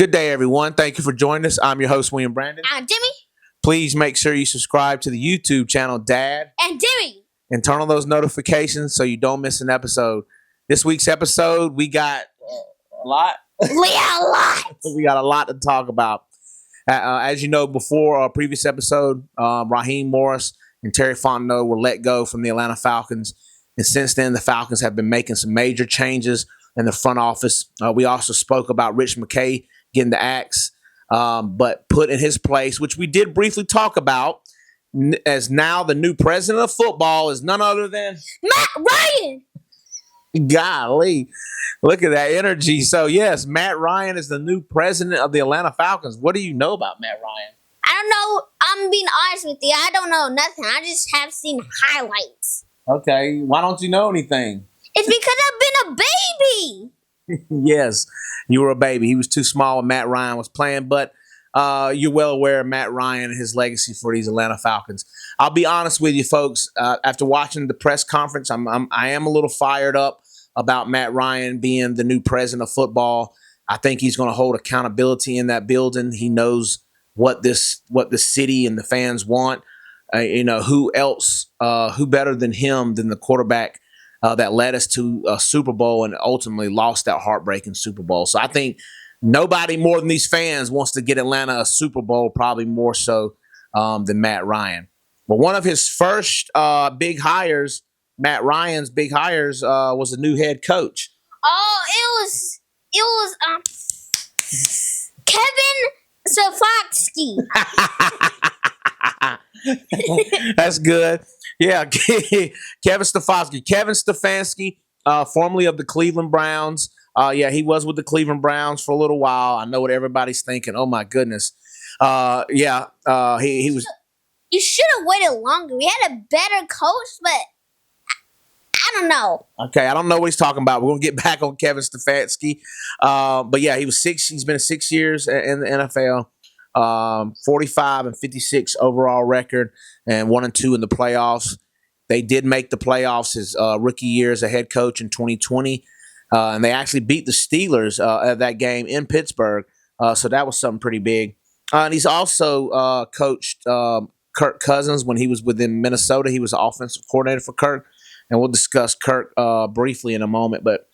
Good day, everyone. Thank you for joining us. I'm your host, William Brandon. I'm Demi. Please make sure you subscribe to the YouTube channel, Dad, And Demi. and turn on those notifications so you don't miss an episode. This week's episode, we got a lot. A lot. We got a lot to talk about. As you know, before our previous episode, Raheem Morris and Terry Fontenot were let go from the Atlanta Falcons. And since then, the Falcons have been making some major changes in the front office. We also spoke about Rich McKay getting the axe, but put in his place, which we did briefly talk about, as now the new president of football is none other than Matt Ryan. Golly, look at that energy. So, yes, Matt Ryan is the new president of the Atlanta Falcons. What do you know about Matt Ryan? I don't know. I'm being honest with you. I don't know nothing. I just have seen highlights. Okay, why don't you know anything? It's because I've been a baby. Yes, you were a baby. He was too small when Matt Ryan was playing, but you're well aware of Matt Ryan and his legacy for these Atlanta Falcons. I'll be honest with you, folks. After watching the press conference, I am a little fired up about Matt Ryan being the new president of football. I think he's going to hold accountability in that building. He knows what the city and the fans want. Who else? Who better than him, than the quarterback that led us to a Super Bowl and ultimately lost that heartbreaking Super Bowl. So I think nobody more than these fans wants to get Atlanta a Super Bowl, probably more so than Matt Ryan. But one of his first big hires, Matt Ryan's big hires, was a new head coach. Oh, it was Kevin Stefanski. That's good. Yeah, Kevin Stefanski. Kevin Stefanski, formerly of the Cleveland Browns. He was with the Cleveland Browns for a little while. I know what everybody's thinking. Oh, my goodness. He was. You should have waited longer. We had a better coach, but I don't know. Okay, I don't know what he's talking about. We're going to get back on Kevin Stefanski. But, yeah, he's been 6 years in the NFL. 45-56 overall record, and 1-2 in the playoffs. They did make the playoffs his rookie year as a head coach in 2020, and they actually beat the Steelers at that game in Pittsburgh. So that was something pretty big. And he's also coached Kirk Cousins when he was within Minnesota. He was the offensive coordinator for Kirk, and we'll discuss Kirk briefly in a moment. But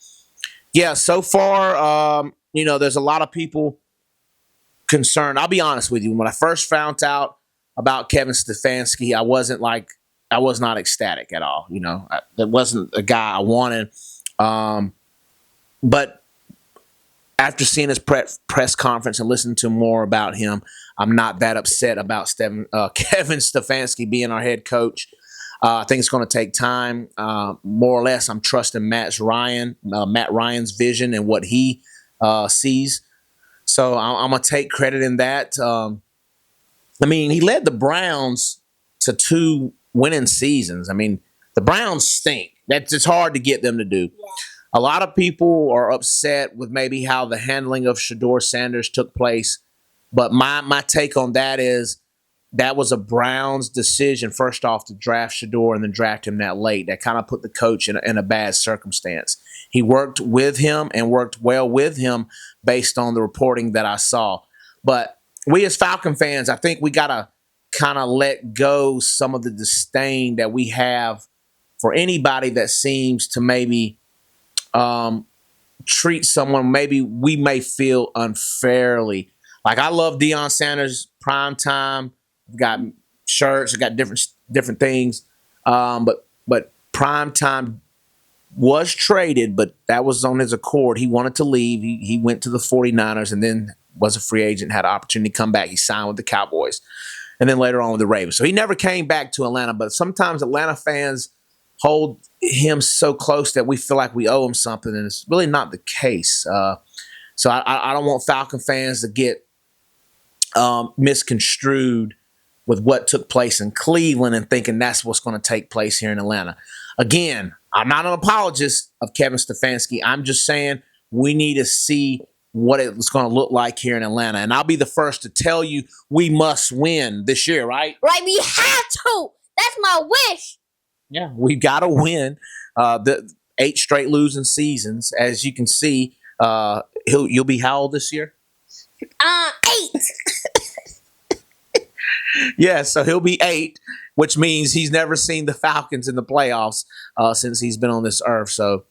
yeah, so far, there's a lot of people concerned. I'll be honest with you. When I first found out about Kevin Stefanski, I was not ecstatic at all. That wasn't a guy I wanted. But after seeing his press conference and listening to more about him, I'm not that upset about Kevin Stefanski being our head coach. I think it's going to take time. More or less, I'm trusting Matt Ryan's vision and what he sees. So I'm going to take credit in that. He led the Browns to 2 winning seasons. The Browns stink. It's hard to get them to do. Yeah. A lot of people are upset with maybe how the handling of Shedeur Sanders took place. But my take on that is that was a Browns decision, first off, to draft Shedeur and then draft him that late. That kind of put the coach in a bad circumstance. He worked with him and worked well with him based on the reporting that I saw. But we as Falcon fans, I think we got to kind of let go some of the disdain that we have for anybody that seems to maybe treat someone maybe we may feel unfairly. Like, I love Deion Sanders, prime time. I've got shirts, I've got different things. But prime time was traded, but that was on his accord. He wanted to leave. He went to the 49ers and then was a free agent, had an opportunity to come back. He signed with the Cowboys and then later on with the Ravens. So he never came back to Atlanta, but sometimes Atlanta fans hold him so close that we feel like we owe him something, and it's really not the case. So I don't want Falcon fans to get misconstrued with what took place in Cleveland and thinking that's what's going to take place here in Atlanta. Again, I'm not an apologist of Kevin Stefanski. I'm just saying we need to see what it's going to look like here in Atlanta. And I'll be the first to tell you we must win this year, right? Right, we have to. That's my wish. Yeah, we've got to win the 8 straight losing seasons. As you can see, you'll be how old this year? 8. Yeah, so he'll be 8, which means he's never seen the Falcons in the playoffs since he's been on this earth. So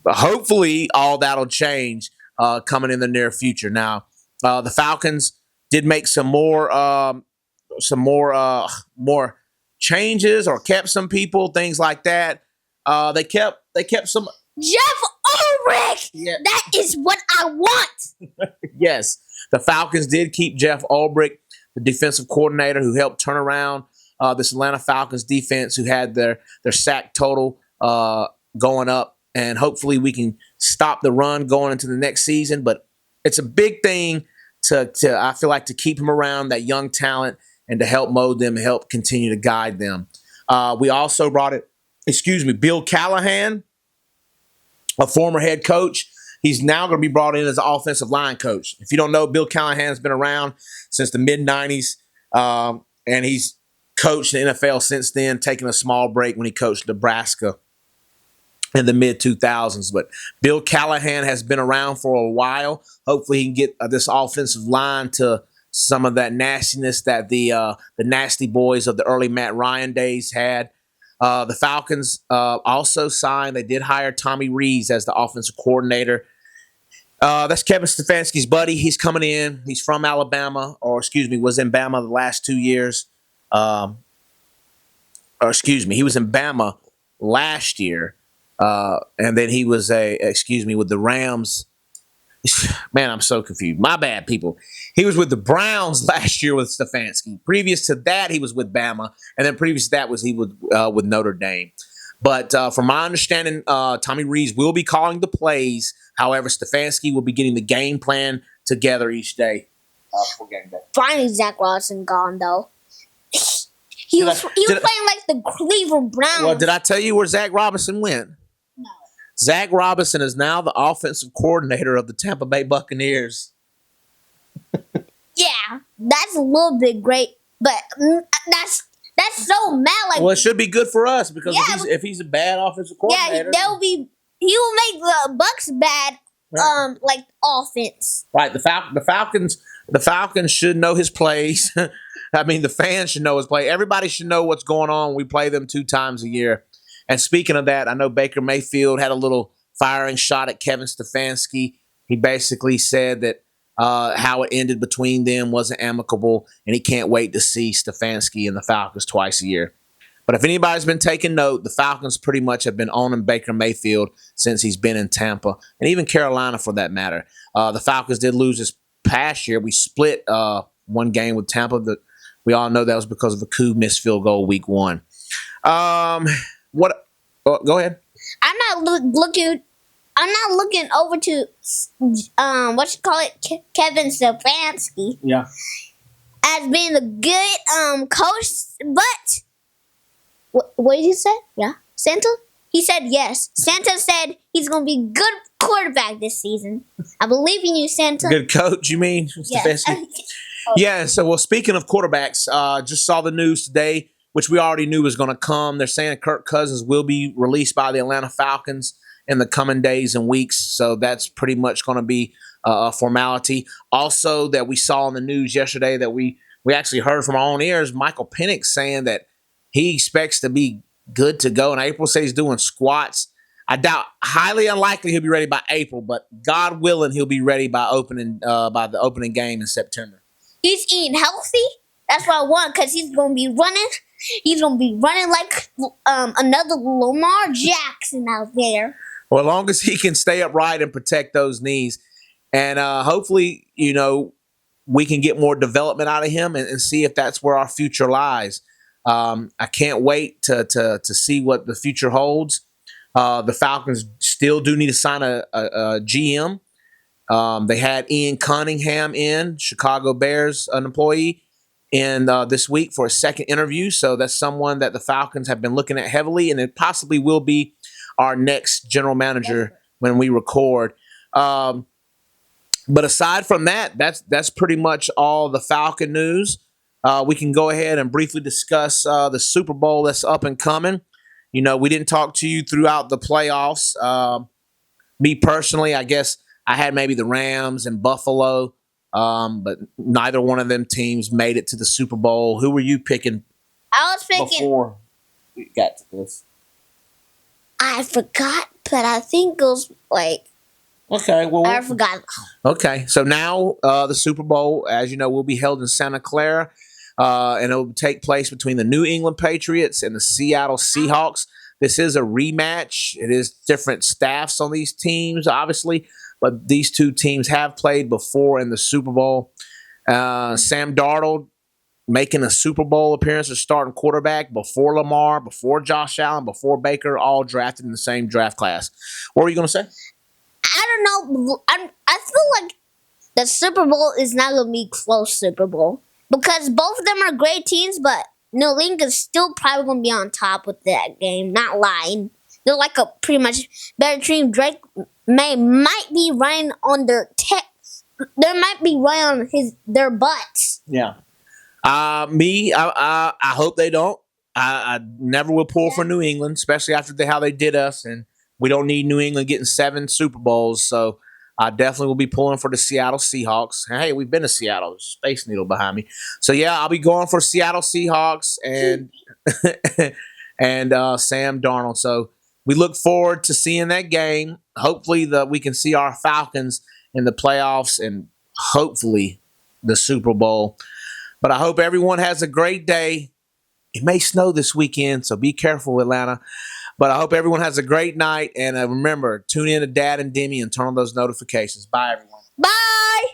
hopefully all that'll change coming in the near future. Now, the Falcons did make more changes or kept some people, things like that. They kept some. Jeff Ulrich. Yeah. That is what I want. Yes, the Falcons did keep Jeff Ulbrich, the defensive coordinator who helped turn around this Atlanta Falcons defense, who had their sack total going up, and hopefully we can stop the run going into the next season. But it's a big thing to I feel like, to keep him around, that young talent, and to help mold them, help continue to guide them. We also brought Bill Callahan, a former head coach. He's now going to be brought in as an offensive line coach. If you don't know, Bill Callahan's been around since the mid-'90s, and he's coached the NFL since then, taking a small break when he coached Nebraska in the mid-2000s. But Bill Callahan has been around for a while. Hopefully he can get this offensive line to some of that nastiness that the nasty boys of the early Matt Ryan days had. The Falcons also signed, they did hire Tommy Rees as the offensive coordinator. That's Kevin Stefanski's buddy. He's coming in. He's from Alabama, was in Bama the last 2 years. He was in Bama last year. And then he was with the Rams. Man, I'm so confused. My bad, people. He was with the Browns last year with Stefanski. Previous to that, he was with Bama, and then previous to that was he with Notre Dame. But from my understanding, Tommy Rees will be calling the plays. However, Stefanski will be getting the game plan together each day for game day. Finally, Zach Robinson gone though. He was playing like the Cleveland Browns. Well, did I tell you where Zach Robinson went? No. Zach Robinson is now the offensive coordinator of the Tampa Bay Buccaneers. Yeah, that's a little bit great, but that's so mad. Like, well, it should be good for us because if he's a bad offensive coordinator, he will make the Bucks bad. Right. Like offense. Right. The Falcons should know his plays. I mean, the fans should know his play. Everybody should know what's going on. We play them 2 times a year. And speaking of that, I know Baker Mayfield had a little firing shot at Kevin Stefanski. He basically said that how it ended between them wasn't amicable, and he can't wait to see Stefanski and the Falcons twice a year. But if anybody's been taking note, the Falcons pretty much have been owning Baker Mayfield since he's been in Tampa, and even Carolina for that matter. The Falcons did lose this past year. We split one game with Tampa. We all know that was because of a Koo missed field goal week 1. Go ahead. I'm not looking over to Kevin Stefanski. Yeah. As being a good coach, but what did you say? Yeah, Santa. He said yes. Santa said he's gonna be good quarterback this season. I believe in you, Santa. Good coach, you mean? Yes. Yeah. So, speaking of quarterbacks, just saw the news today, which we already knew was going to come. They're saying Kirk Cousins will be released by the Atlanta Falcons in the coming days and weeks. So that's pretty much going to be a formality. Also, that we saw in the news yesterday that we actually heard from our own ears, Michael Penix saying that he expects to be good to go. And April says he's doing squats. I doubt, highly unlikely he'll be ready by April, but God willing, he'll be ready by the opening game in September. He's eating healthy. That's what I want, because he's going to be running. He's going to be running like another Lamar Jackson out there. Well, as long as he can stay upright and protect those knees. And hopefully, we can get more development out of him and see if that's where our future lies. I can't wait to see what the future holds. The Falcons still do need to sign a GM. They had Ian Cunningham in, Chicago Bears, an employee, in this week for a second interview. So that's someone that the Falcons have been looking at heavily, and it possibly will be our next general manager when we record. But aside from that, that's pretty much all the Falcon news. We can go ahead and briefly discuss the Super Bowl that's up and coming. We didn't talk to you throughout the playoffs. Me personally, I guess I had maybe the Rams and Buffalo But neither one of them teams made it to the Super Bowl. Who were you picking I was picking. before we got to this? I forgot, but I think it was like. Okay, well, I forgot. okay. So now the Super Bowl, as you know, will be held in Santa Clara, and it will take place between the New England Patriots and the Seattle Seahawks. This is a rematch. It is different staffs on these teams, obviously, but these two teams have played before in the Super Bowl. Sam Darnold making a Super Bowl appearance as starting quarterback before Lamar, before Josh Allen, before Baker, all drafted in the same draft class. What were you going to say? I don't know. I feel like the Super Bowl is not going to be close Super Bowl because both of them are great teams, but New England is still probably going to be on top with that game. Not lying. They're like a pretty much better team. Drake might be running on their There might be running on their butts. Yeah. I hope they don't. I never will pull for New England, especially after how they did us, and we don't need New England getting 7 Super Bowls. So I definitely will be pulling for the Seattle Seahawks. Hey, we've been to Seattle. There's a Space Needle behind me. So yeah, I'll be going for Seattle Seahawks and and Sam Darnold. So we look forward to seeing that game. Hopefully we can see our Falcons in the playoffs and hopefully the Super Bowl. But I hope everyone has a great day. It may snow this weekend, so be careful, Atlanta. But I hope everyone has a great night. And remember, tune in to Dad and Demi and turn on those notifications. Bye, everyone. Bye.